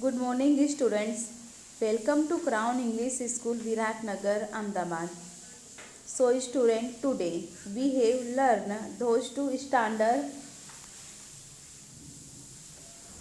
Good morning students. Welcome to Crown English School Viratnagar, Ahmedabad. So student, today we have learned those two standard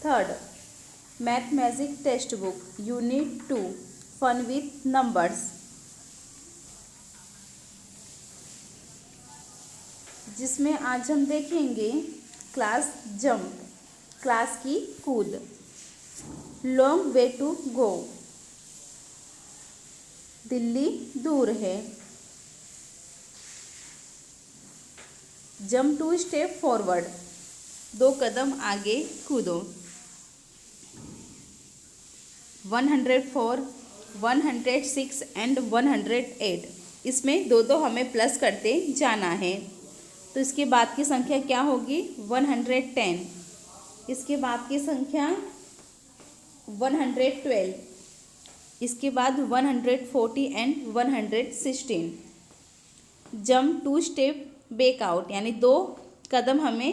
third Math Magic Textbook Unit 2 Fun with Numbers, जिसमें आज हम देखेंगे class jump, class की कूद, long way to go, Delhi दूर है, jump two step forward, 2 कदम आगे कूदो, 104, 106 एंड 108, इसमें दो हमें प्लस करते जाना है। तो इसके बाद की संख्या क्या होगी? 110, इसके बाद की संख्या 112, इसके बाद 140 and 116। Jump 2 step back out, यानी 2 कदम हमें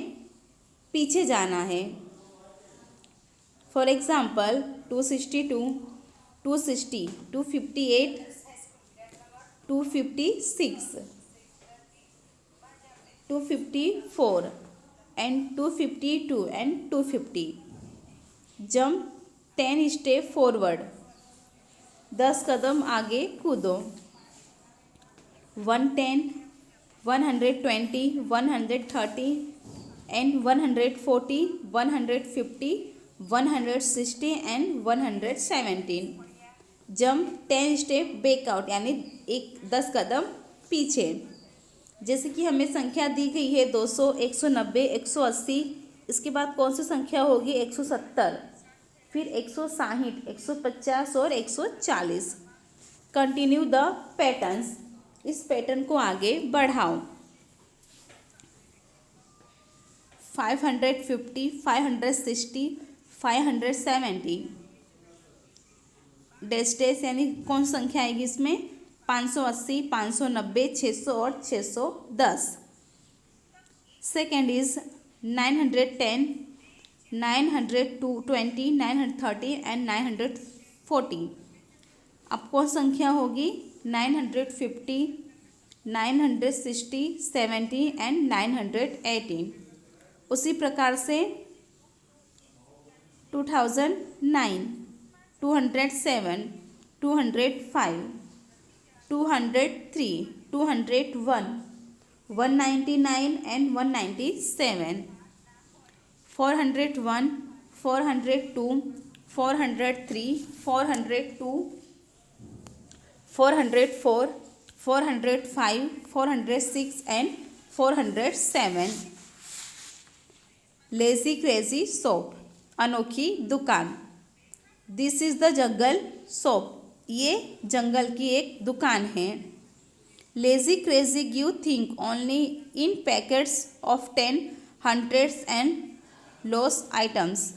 पीछे जाना है। For example 262, 260, 258, 256, 254 and 252 and 250। Jump 10 step forward, 10 कदम आगे कूदो, 110, 120, 130 and 140, 150, 160 and 117। Jump 10 step back out, यानी 10 कदम पीछे। जैसे कि हमें संख्या दी गई है 200, 190, 180, इसके बाद कौन सी संख्या होगी? 170, फिर 160, 150 और 140। कंटिन्यू द पैटर्न्स, इस पैटर्न को आगे बढ़ाओ। 550, 560, 570। डेस्टेस यानी कौन सी संख्या आएगी इसमें? 580, 590, 600 और 610। Second is 910, 920, 930 and 940। अब कौन संख्या होगी? 950, 960, 70 एंड 918। उसी प्रकार से 2009, 207, 205, 203, 201, 199 and 197। 401, 402, 403, 402, 404, 405, 406 and 407। Lazy crazy shop, अनोखी दुकान। This is the jungle shop, ये जंगल की एक दुकान है। Lazy crazy give think only in packets of 10, hundreds and loss items.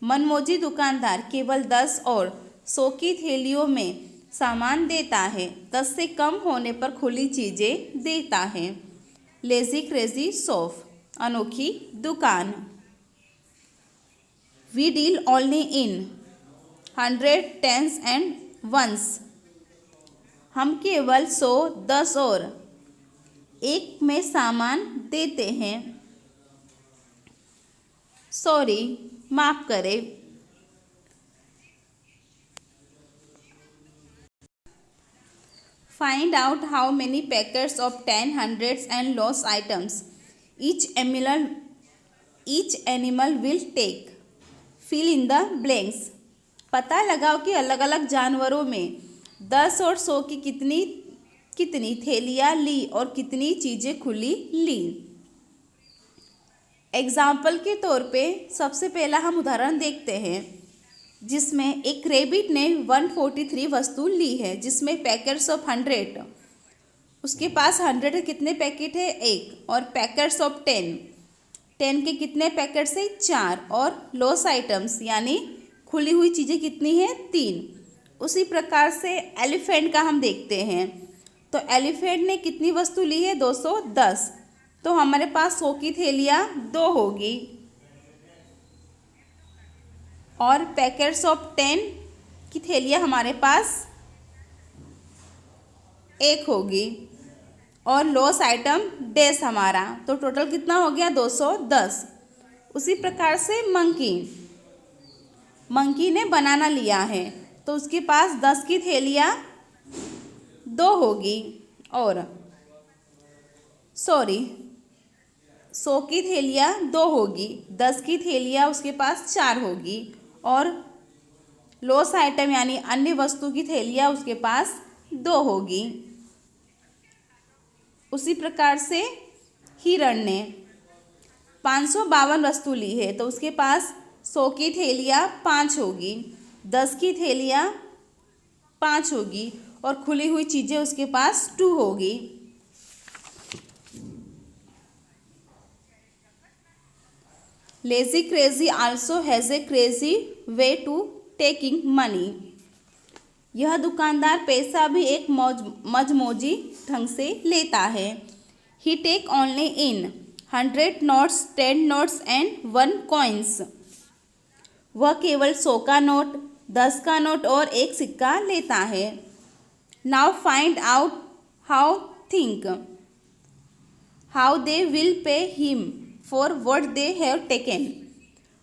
मनमोजी दुकानदार केवल 10 और 100 की थैलियों में सामान देता है, 10 से कम होने पर खुली चीज़ें देता है। लेजी क्रेजी शॉप, अनोखी दुकान। We deal only in 100, 10s and 1s। हम केवल 100, 10 और 1 में सामान देते हैं। सॉरी, माफ करें। Find out how many packets of 10, hundreds and loss items each animal will take. Fill in the blanks. पता लगाओ कि अलग अलग जानवरों में 10 और 100 की कितनी थैलियाँ ली और कितनी चीज़ें खुली ली। एग्जाम्पल के तौर पे सबसे पहला हम उदाहरण देखते हैं, जिसमें एक रेबिट ने 143 वस्तु ली है, जिसमें पैकेट्स ऑफ 100, उसके पास 100 के कितने पैकेट है? 1। और पैकेट्स ऑफ 10 के कितने पैकेट्स है? 4। और लॉस आइटम्स यानी खुली हुई चीज़ें कितनी है? 3। उसी प्रकार से एलिफेंट का हम देखते हैं, तो एलिफेंट ने कितनी वस्तु ली है? 210। तो हमारे पास 100 की थैलियाँ 2 होगी। और पैकेट्स ऑफ 10 की थैलियाँ हमारे पास एक होगी और लॉस आइटम डैश हमारा, तो टोटल कितना हो गया 210। उसी प्रकार से मंकी ने बनाना लिया है तो उसके पास 10 की थैलियाँ 2 होगी और 100 की थैलियाँ 2 होगी, 10 की थैलियाँ उसके पास 4 होगी और लॉस आइटम यानी अन्य वस्तु की थैलियाँ उसके पास 2 होगी। उसी प्रकार से हिरण ने 552 वस्तु ली है तो उसके पास 100 की थैलियाँ 5 होगी, 10 की थैलियाँ 5 होगी और खुली हुई चीज़ें उसके पास 2 होगी। Lazy crazy also has a crazy way to taking money. यह दुकानदार पैसा भी एक मजमोजी ढंग से लेता है। He take only in 100 notes, 10 notes and 1 coins. वह केवल 100 का नोट, 10 का नोट और 1 सिक्का लेता है। Now find out how they will pay him for what they have taken.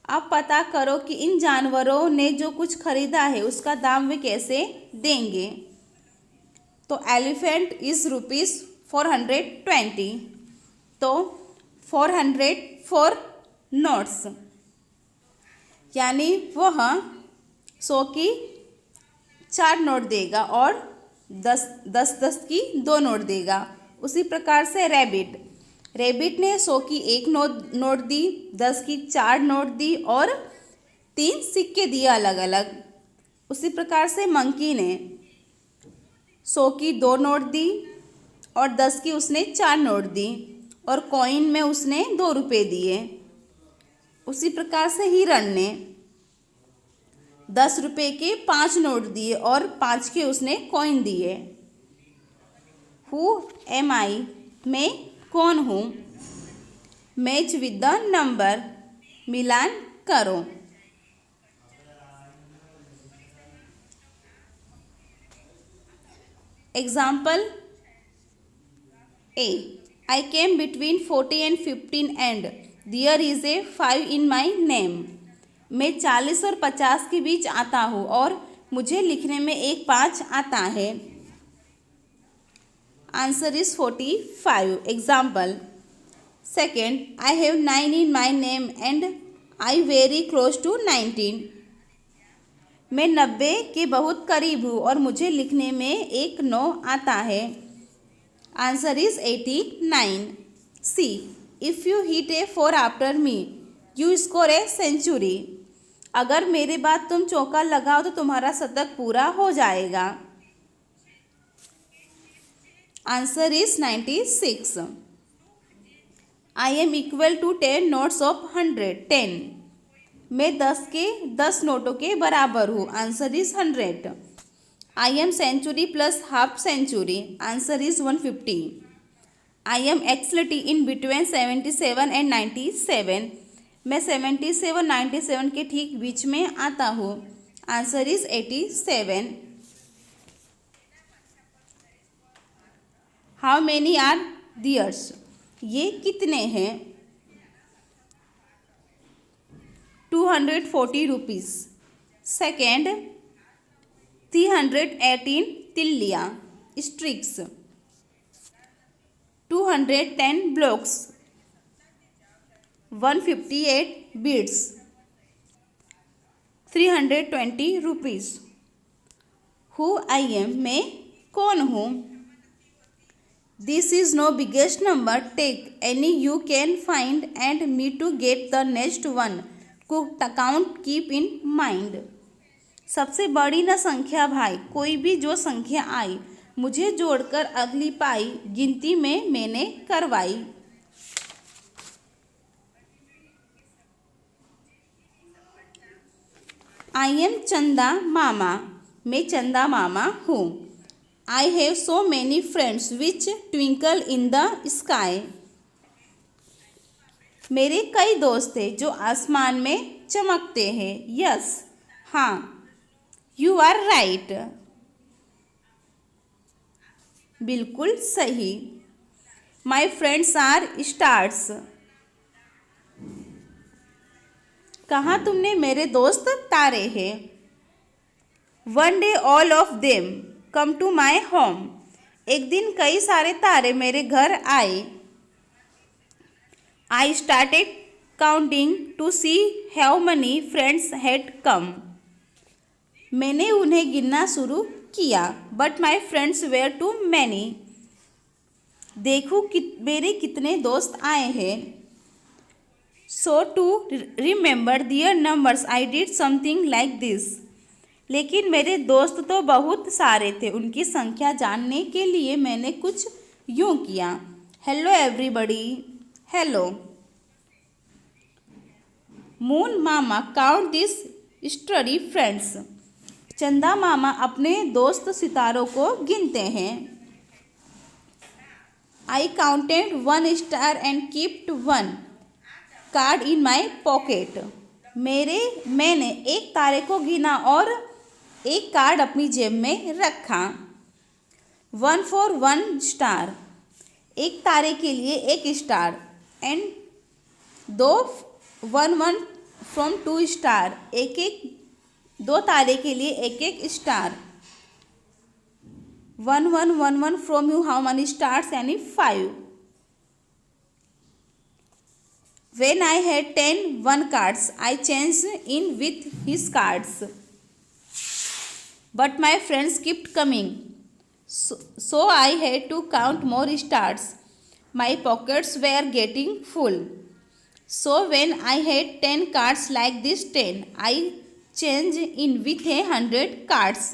अब पता करो कि इन जानवरों ने जो कुछ खरीदा है उसका दाम वे कैसे देंगे। तो एलिफेंट इज़ ₹420, तो 400 फॉर नोट्स, यानी वह 100 की 4 नोट देगा और 10 की 2 नोट देगा। उसी प्रकार से रैबिट ने 100 की 1 नोट दी, 10 की 4 नोट दी और 3 सिक्के दिए अलग अलग। उसी प्रकार से मंकी ने 100 की 2 नोट दी और 10 की उसने 4 नोट दी और कॉइन में उसने 2 रुपये दिए। उसी प्रकार से हिरण ने 10 रुपये के 5 नोट दिए और 5 के उसने कॉइन दिए। हु एम आई, मैं कौन हूँ। मैच विद द नंबर, मिलान करो। Example A, I came between 40 and 15 and there is a 5 in my name। मैं 40 और 50 के बीच आता हूँ और मुझे लिखने में एक 5 आता है। Answer is 45। Example second, I have 9 in my name and I very close to 19। मैं 90 के बहुत करीब हूँ और मुझे लिखने में एक 9 आता है। Answer is 89। See, if you hit a 4 after me you score a century. अगर मेरे बाद तुम चौका लगाओ तो तुम्हारा शतक पूरा हो जाएगा। Answer is 96। I am equal to 10 notes of 110। मैं 10 के 10 नोटों के बराबर हूँ। Answer is 100। I am century plus half century. Answer is 150। I am exactly in between 77 and 97। मैं 77 97 के ठीक बीच में आता हूँ। Answer is 87। How many are theirs, ये कितने हैं। 240 रुपीज़। सेकेंड, 318 तिल्लियाँ sticks. 210 blocks. 158 beads. 320 rupees. Who I am, मैं कौन हूँ। This is no biggest number, take any you can find and me to get the next one, count keep in mind. सबसे बड़ी न संख्या भाई, कोई भी जो संख्या आई, मुझे जोड़कर अगली पाई, गिनती में मैंने करवाई। आई एम चंदा मामा, मैं चंदा मामा हूँ। I have so many friends which twinkle in the sky. मेरे कई दोस्त हैं जो आसमान में चमकते हैं। यस हाँ, यू आर राइट, बिल्कुल सही। My friends are stars. कहाँ तुमने मेरे दोस्त तारे हैं। One day all of them come to my home. एक दिन कई सारे तारे मेरे घर आए। I started counting to see how many friends had come. मैंने उन्हें गिनना शुरू किया, but my friends were too many. देखो मेरे कितने दोस्त आए हैं। So to remember their numbers I did something like this. लेकिन मेरे दोस्त तो बहुत सारे थे, उनकी संख्या जानने के लिए मैंने कुछ यूं किया। Hello everybody. हेलो। मून मामा काउंट दिस स्टडी फ्रेंड्स। चंदा मामा अपने दोस्त सितारों को गिनते हैं। I counted one star and keeped one card in my pocket. मैंने एक तारे को गिना और एक कार्ड अपनी जेब में रखा। वन फॉर वन स्टार, एक तारे के लिए एक स्टार। एंड दो one one from two star, दो तारे के लिए एक एक star. One one one one from you how many stars, यानी 5। When I had 10 one cards, I changed in with his cards. But my friends kept coming, so I had to count more stars. My pockets were getting full. So when I had 10 cards like this 10, I changed in with 100 cards.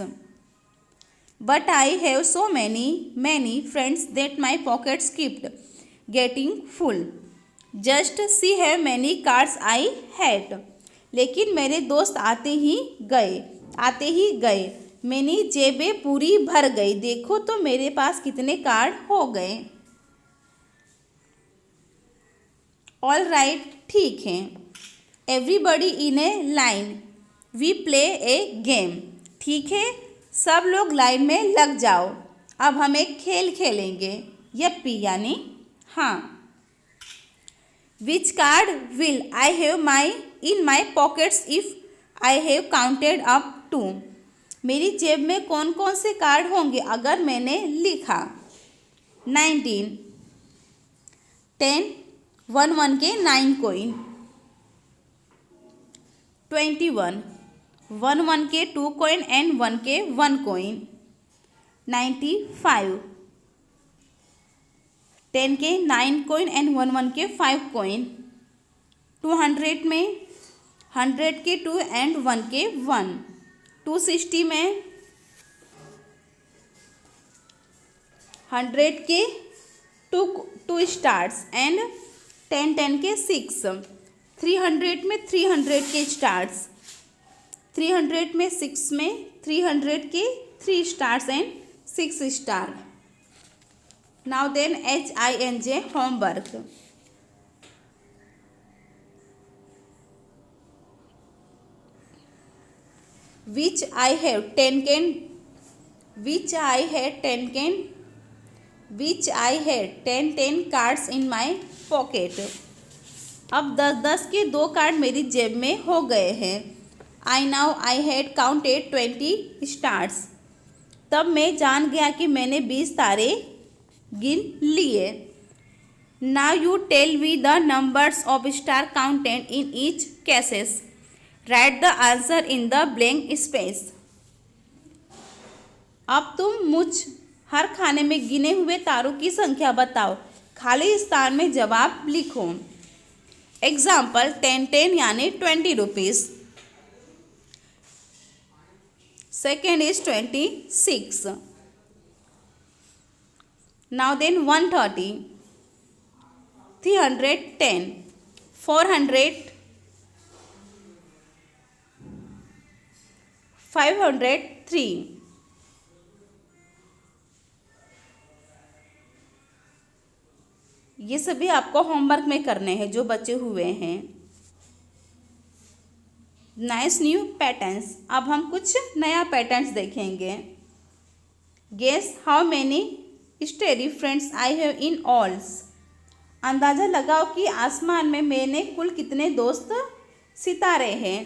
But I have so many friends that my pockets kept getting full. Just see है many cards I had. लेकिन मेरे दोस्त आते ही गए, मेरी जेबें पूरी भर गई। देखो तो मेरे पास कितने कार्ड हो गए। ऑल राइट, ठीक है। Everybody in a line, we play a game. ठीक है, सब लोग लाइन में लग जाओ, अब हम एक खेल खेलेंगे। यप्पी, यानी हाँ। Which card will I have in my pockets if I have counted up to? मेरी जेब में कौन कौन से कार्ड होंगे अगर मैंने लिखा। 19, 10 1 1 के 9 कॉइन। 21 1 1 के 2 कॉइन एंड 1 के 1 कॉइन। 95 10 के 9 कॉइन एंड 1 1 के 5 कॉइन। 200 में 100 के 2 एंड 1 के 1। 260 में 100 के 2 स्टार्स एंड 10 के 6। 300 में 300 के स्टार्स। 300 में 6 में 300 के 3 stars and 6 star. Now then, HINJ homework. Which I had 10 cards in my pocket. अब 10 के 2 कार्ड मेरी जेब में हो गए हैं। I had counted 20 stars. तब मैं जान गया कि मैंने 20 तारे गिन लिए। Now you tell me the numbers of star counted in each cases. Write the answer in the blank space. अब तुम हर खाने में गिने हुए तारों की संख्या बताओ, खाली स्थान में जवाब लिखो। एग्जाम्पल 10 यानी 20 rupees. Second is 26। Now then 130, 310, 400, 503। ये सभी आपको होमवर्क में करने हैं जो बचे हुए हैं। Nice new patterns. अब हम कुछ नया पैटर्न्स देखेंगे। Guess how many starry friends I have in all. अंदाज़ा लगाओ कि आसमान में मैंने कुल कितने दोस्त सितारे हैं।